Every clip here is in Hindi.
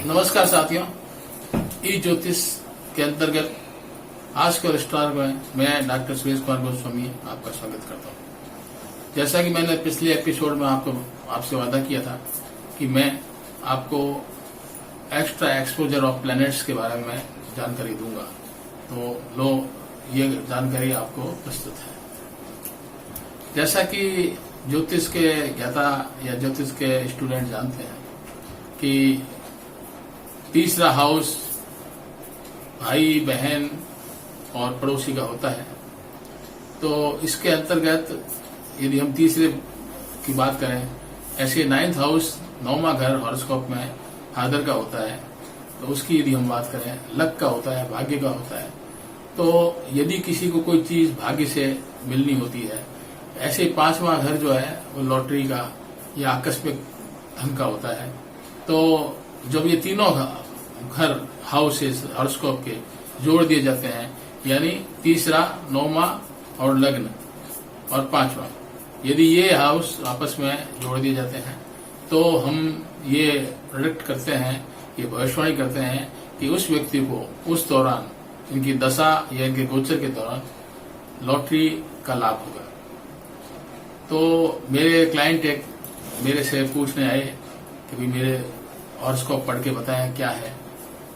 नमस्कार साथियों, ई ज्योतिष के अंतर्गत आज के स्टार में मैं डॉक्टर सुरेश कुमार गोस्वामी आपका स्वागत करता हूं। जैसा कि मैंने पिछले एपिसोड में आपसे वादा किया था कि मैं आपको एक्स्ट्रा एक्सपोजर ऑफ प्लैनेट्स के बारे में जानकारी दूंगा, तो लो ये जानकारी आपको प्रस्तुत है। जैसा कि ज्योतिष के ज्ञाता या ज्योतिष के स्टूडेंट जानते हैं कि तीसरा हाउस भाई बहन और पड़ोसी का होता है। तो इसके अंतर्गत यदि हम तीसरे की बात करें, ऐसे 9th हाउस 9वां घर हॉरोस्कोप में फादर का होता है, तो उसकी यदि हम बात करें लक का होता है, भाग्य का होता है। तो यदि किसी को कोई चीज भाग्य से मिलनी होती है, ऐसे 5वां घर जो है वो लॉटरी का या आकस्मिक धन का होता है। तो जब ये तीनों घर हाउसेस हॉरोस्कोप के जोड़ दिए जाते हैं, यानी तीसरा, 9वां और लग्न और 5वां, यदि ये हाउस आपस में जोड़ दिए जाते हैं तो हम ये प्रेडिक्ट करते हैं, ये भविष्यवाणी करते हैं कि उस व्यक्ति को उस दौरान इनकी दशा या इनके गोचर के दौरान लॉटरी का लाभ होगा। तो मेरे क्लाइंट एक मेरे से पूछने आए कि भाई मेरे हॉरोस्कोप पढ़ के बताएं क्या है।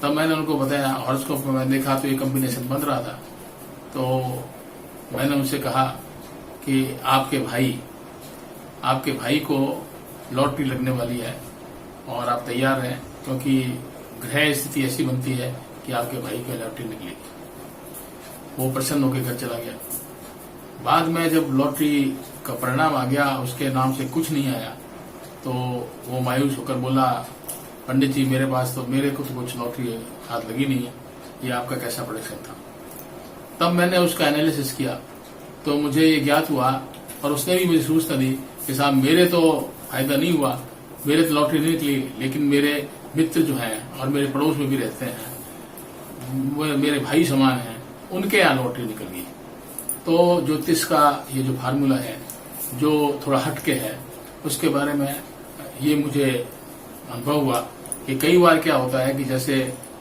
तब मैंने उनको बताया, हॉरोस्कोप में मैंने देखा तो ये कॉम्बिनेशन बन रहा था। तो मैंने उनसे कहा कि आपके भाई को लॉटरी लगने वाली है और आप तैयार हैं, क्योंकि ग्रह स्थिति ऐसी बनती है कि आपके भाई को लॉटरी निकलेगी। वो प्रसन्न होकर घर चला गया। बाद में जब लॉटरी का परिणाम आ गया, उसके नाम से कुछ नहीं आया, तो वो मायूस होकर बोला, पंडित जी मेरे को तो कुछ लॉटरी हाथ लगी नहीं है, ये आपका कैसा प्रेडिक्शन था। तब मैंने उसका एनालिसिस किया तो मुझे ये ज्ञात हुआ, और उसने भी मुझे सूचना दी कि साहब मेरे तो फायदा नहीं हुआ, मेरे तो लॉटरी नहीं निकली, लेकिन मेरे मित्र जो हैं और मेरे पड़ोस में भी रहते हैं, वो मेरे भाई समान हैं, उनके यहाँ लॉटरी निकल गई। तो ज्योतिष का ये जो फार्मूला है, जो थोड़ा हटके है, उसके बारे में ये मुझे अनुभव हुआ कि कई बार क्या होता है कि जैसे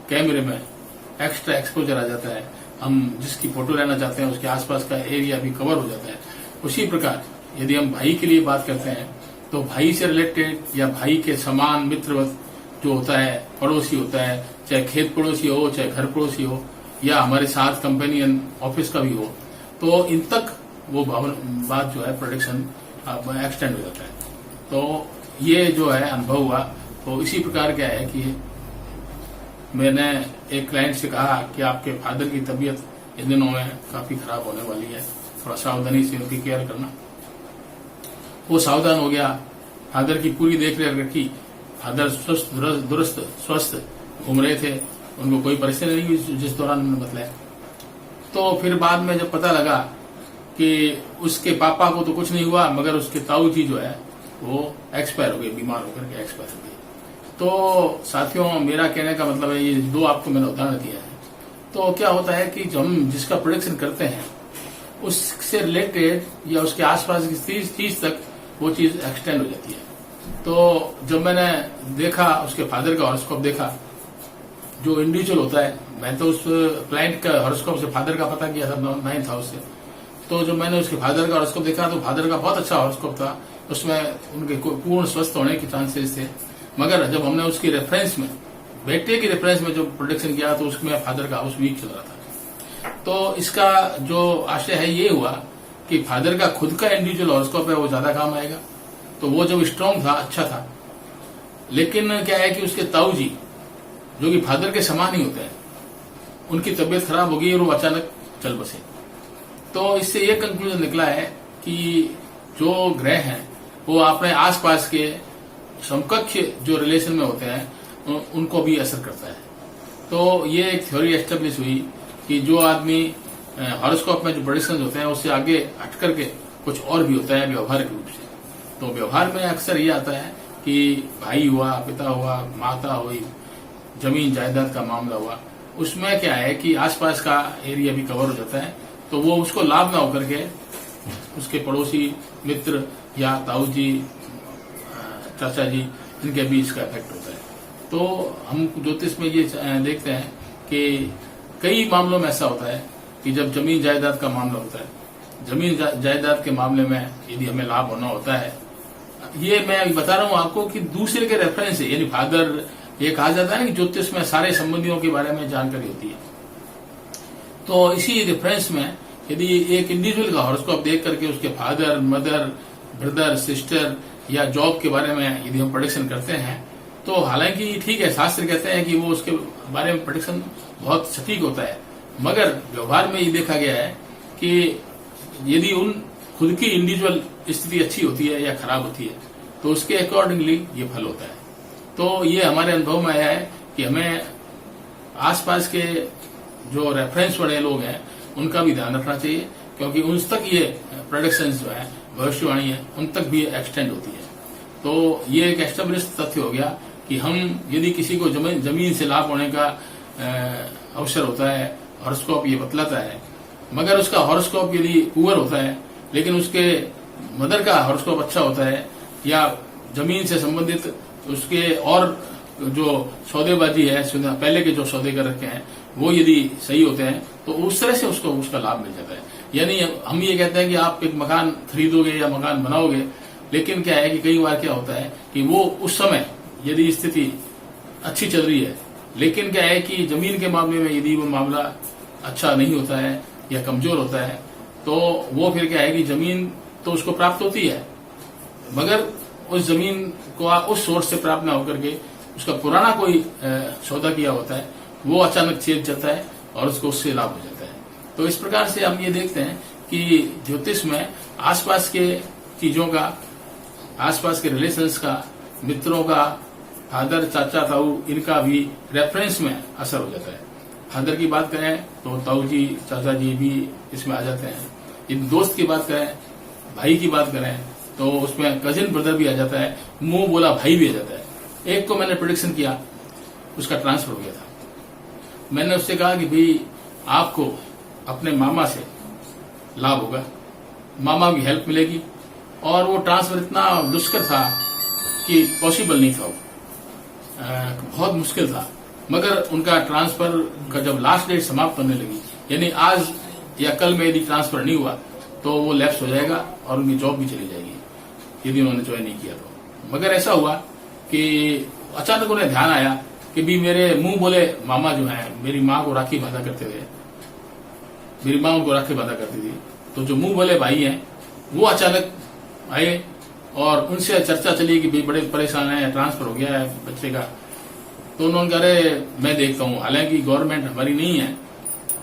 कैमरे में एक्स्ट्रा एक्सपोजर आ जाता है, हम जिसकी फोटो लेना चाहते हैं उसके आसपास का एरिया भी कवर हो जाता है। उसी प्रकार यदि हम भाई के लिए बात करते हैं तो भाई से रिलेटेड या भाई के समान मित्रवत जो होता है, पड़ोसी होता है, चाहे खेत पड़ोसी हो, चाहे घर पड़ोसी हो, या हमारे साथ कंपेनियन ऑफिस का भी हो, तो इन तक वो बात जो है प्रोडिक्शन एक्सटेंड हो जाता है। तो ये जो है अनुभव हुआ। तो इसी प्रकार क्या है कि मैंने एक क्लाइंट से कहा कि आपके फादर की तबीयत इन दिनों में काफी खराब होने वाली है, थोड़ा सावधानी से उनकी केयर करना। वो सावधान हो गया, फादर की पूरी देख रेख रखी। फादर स्वस्थ घूम रहे थे, उनको कोई परेशानी नहीं हुई जिस दौरान उन्होंने बताया। तो फिर बाद में जब पता लगा कि उसके पापा को तो कुछ नहीं हुआ, मगर उसके ताऊ जी जो है वो एक्सपायर हो गए, बीमार होकर के एक्सपायर हो गए। तो साथियों, मेरा कहने का मतलब है, ये दो आपको मैंने उदाहरण दिया है। तो क्या होता है कि जो हम जिसका प्रोडिक्शन करते हैं उससे रिलेटेड या उसके आसपास की चीज तक वो चीज एक्सटेंड हो जाती है। तो जब मैंने देखा, उसके फादर का हॉरोस्कोप देखा, जो इंडिविजुअल होता है, मैं तो उस क्लाइंट का हॉरोस्कोप से फादर का पता किया था 9th हाउस से। तो जब मैंने उसके फादर का हॉरोस्कोप देखा तो फादर का बहुत अच्छा हॉरोस्कोप था, उसमें उनके पूर्ण स्वस्थ होने के चांसेस थे। मगर जब हमने उसकी रेफरेंस में, बेटे की रेफरेंस में जो प्रोडिक्शन किया, तो उसमें फादर का हाउस वीक चल रहा था। तो इसका जो आशय है ये हुआ कि फादर का खुद का इंडिविजुअल हॉरोस्कोप है वो ज्यादा काम आएगा। तो वो जब स्ट्रांग था, अच्छा था। लेकिन क्या है कि उसके ताऊ जी जो कि फादर के समान ही होते हैं, उनकी तबीयत खराब हो गई और वो अचानक चल बसे। तो इससे ये कंक्लूजन निकला है कि जो ग्रह हैं वो अपने आसपास के समकक्ष जो रिलेशन में होते हैं उनको भी असर करता है। तो ये एक थ्योरी एस्टेब्लिश हुई कि जो आदमी हॉरोस्कोप में जो प्रेडिक्शंस होते हैं उससे आगे हट करके कुछ और भी होता है व्यवहारिक रूप से। तो व्यवहार में अक्सर ये आता है कि भाई हुआ, पिता हुआ, माता हुई, जमीन जायदाद का मामला हुआ, उसमें क्या है कि आसपास का एरिया भी कवर हो जाता है। तो वो उसको लाभ ना होकर के उसके पड़ोसी, मित्र या ताऊ जी, चाचा जी, इनके भी इसका इफेक्ट होता है। तो हम ज्योतिष में ये देखते हैं कि कई मामलों में ऐसा होता है कि जब जमीन जायदाद का मामला होता है, जमीन जायदाद के मामले में यदि हमें लाभ होना होता है, ये मैं बता रहा हूं आपको कि दूसरे के रेफरेंस से, यानी फादर, ये कहा जाता है ना कि ज्योतिष में सारे संबंधियों के बारे में जानकारी होती है। तो इसी रेफरेंस में यदि एक इंडिविजुअल का हॉरोस्कोप देख करके उसके फादर, मदर, ब्रदर, सिस्टर या जॉब के बारे में यदि हम प्रेडिक्शन करते हैं, तो हालांकि ठीक है, शास्त्र कहते हैं कि वो उसके बारे में प्रेडिक्शन बहुत सटीक होता है, मगर व्यवहार में ये देखा गया है कि यदि उन खुद की इंडिविजुअल स्थिति अच्छी होती है या खराब होती है, तो उसके अकॉर्डिंगली ये फल होता है। तो ये हमारे अनुभव में आया है कि हमें आसपास के जो रेफरेंस वाले लोग हैं उनका भी ध्यान रखना चाहिए, क्योंकि उन तक ये प्रोडिक्शन जो है, भविष्यवाणी है, उन तक भी एक्सटेंड होती है। तो ये एक एस्टेब्लिश तथ्य हो गया कि हम यदि किसी को जमीन से लाभ होने का अवसर होता है, हॉरोस्कोप ये बतलाता है, मगर उसका हॉरोस्कोप यदि पुअर होता है लेकिन उसके मदर का हॉरोस्कोप अच्छा होता है, या जमीन से संबंधित उसके और जो सौदेबाजी है, पहले के जो सौदे कर रखे हैं, वो यदि सही होते हैं, तो उस तरह से उसको उसका लाभ मिल जाता है। यानी हम ये कहते हैं कि आप एक मकान खरीदोगे या मकान बनाओगे, लेकिन क्या है कि कई बार क्या होता है कि वो उस समय यदि स्थिति अच्छी चल रही है, लेकिन क्या है कि जमीन के मामले में यदि वो मामला अच्छा नहीं होता है या कमजोर होता है, तो वो फिर क्या है कि जमीन तो उसको प्राप्त होती है, मगर उस जमीन को उस सोर्स से प्राप्त ना होकर के उसका पुराना कोई सौदा किया होता है, वो अचानक चेत जाता है और उसको उससे लाभ हो जाता है। तो इस प्रकार से हम ये देखते हैं कि ज्योतिष में आसपास के चीजों का, आसपास के रिलेशंस का, मित्रों का, फादर, चाचा, ताऊ, इनका भी रेफरेंस में असर हो जाता है। फादर की बात करें तो ताऊ जी, चाचा जी भी इसमें आ जाते हैं। यदि दोस्त की बात करें, भाई की बात करें, तो उसमें कजिन ब्रदर भी आ जाता है, मुंह बोला भाई भी आ जाता है। एक को मैंने प्रेडिक्शन किया, उसका ट्रांसफर हो गया था। मैंने उससे कहा कि भाई आपको अपने मामा से लाभ होगा, मामा की हेल्प मिलेगी, और वो ट्रांसफर इतना दुष्कर था कि पॉसिबल नहीं था, वो बहुत मुश्किल था। मगर उनका ट्रांसफर का जब लास्ट डेट समाप्त होने लगी, यानी आज या कल में यदि ट्रांसफर नहीं हुआ तो वो लैप्स हो जाएगा और उनकी जॉब भी चली जाएगी यदि उन्होंने ज्वाइन नहीं किया तो। मगर ऐसा हुआ कि अचानक उन्हें ध्यान आया कि भी मेरे मुंह बोले मामा जो है, मेरी माँ को राखी बांधा करते थे, मेरी माँ उनको राखी बांधा करती थी, तो जो मुंह बोले भाई हैं वो अचानक आए और उनसे चर्चा चली कि भाई बड़े परेशान है, ट्रांसफर हो गया है बच्चे का। तो उन्होंने कहा अरे मैं देखता हूँ, हालांकि गवर्नमेंट हमारी नहीं है,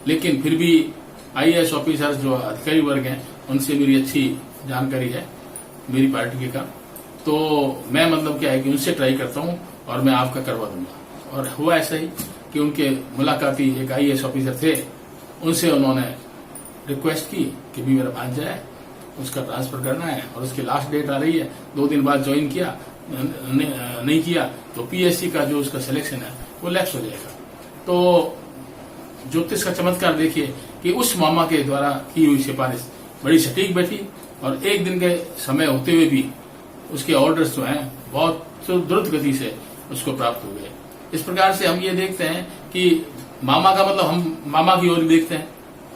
लेकिन फिर भी IAS ऑफिसर्स जो अधिकारी वर्ग हैं उनसे मेरी अच्छी जानकारी है मेरी पार्टी के का, तो मैं मतलब क्या है कि उनसे ट्राई करता हूँ और मैं आपका करवा दूंगा। और हुआ ऐसा ही कि उनके मुलाकाती एक IAS ऑफिसर थे, उनसे उन्होंने रिक्वेस्ट की कि भी मेरा भांजा है, उसका ट्रांसफर करना है और उसकी लास्ट डेट आ रही है, 2 दिन बाद ज्वाइन किया, नहीं किया तो PSC का जो उसका सिलेक्शन है वो लैप्स हो जाएगा। तो ज्योतिष का चमत्कार देखिए कि उस मामा के द्वारा की हुई सिफारिश बड़ी सटीक बैठी और एक दिन के समय होते हुए भी उसके ऑर्डर्स जो हैं बहुत द्रुत गति से उसको प्राप्त हो गए। इस प्रकार से हम ये देखते हैं कि मामा का मतलब हम मामा की ओर देखते हैं,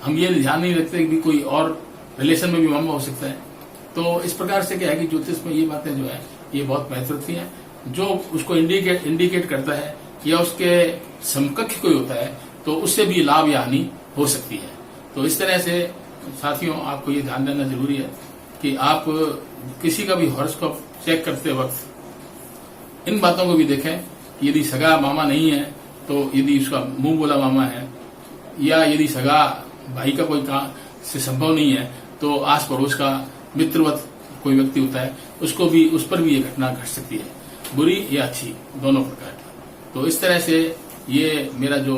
हम ये ध्यान नहीं रखते कि कोई और रिलेशन में भी मामा हो सकता है। तो इस प्रकार से क्या है कि ज्योतिष में ये बातें जो है ये बहुत महत्व रखती हैं, जो उसको इंडिकेट करता है या उसके समकक्ष कोई होता है तो उससे भी लाभ या हानि हो सकती है। तो इस तरह से साथियों आपको ये ध्यान देना जरूरी है कि आप किसी का भी हॉरोस्कोप चेक करते वक्त इन बातों को भी देखें। यदि सगा मामा नहीं है तो यदि उसका मुंह बोला मामा है, या यदि सगा भाई का कोई काम से संभव नहीं है तो आस पड़ोस का मित्रवत कोई व्यक्ति होता है, उसको भी, उस पर भी ये घटना घट सकती है, बुरी या अच्छी दोनों प्रकार की। तो इस तरह से ये मेरा जो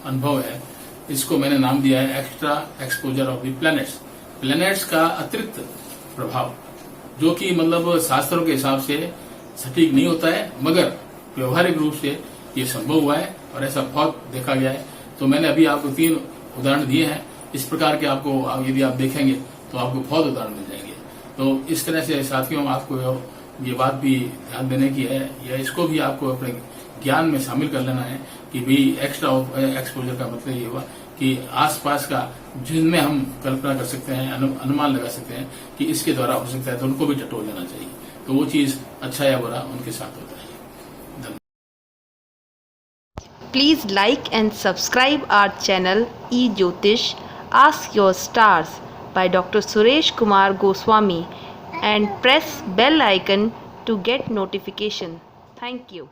अनुभव है इसको मैंने नाम दिया है extra exposure of the planets. Planets का अतिरिक्त प्रभाव, जो कि मतलब शास्त्रों के हिसाब से सटीक नहीं होता है, मगर व्यवहारिक रूप से ये संभव हुआ है और ऐसा बहुत देखा गया है। तो मैंने अभी आपको 3 उदाहरण दिए हैं। इस प्रकार के आपको यदि आप देखेंगे तो आपको बहुत उदाहरण मिल जाएंगे। तो इस तरह से साथियों आपको ये बात भी ध्यान देने की है, या इसको भी आपको अपने ज्ञान में शामिल कर लेना है कि भाई एक्स्ट्रा एक्सपोजर का मतलब ये हुआ कि आसपास का जिनमें हम कल्पना कर सकते हैं, अनुमान लगा सकते हैं कि इसके द्वारा हो सकता है, तो उनको भी टटोल लेना चाहिए। तो वो चीज अच्छा या बुरा उनके साथ होता है। धन्यवाद। Please like and subscribe our channel eJyotish Ask Your Stars by Dr. Suresh Kumar Goswami and press bell icon to get notification. Thank you.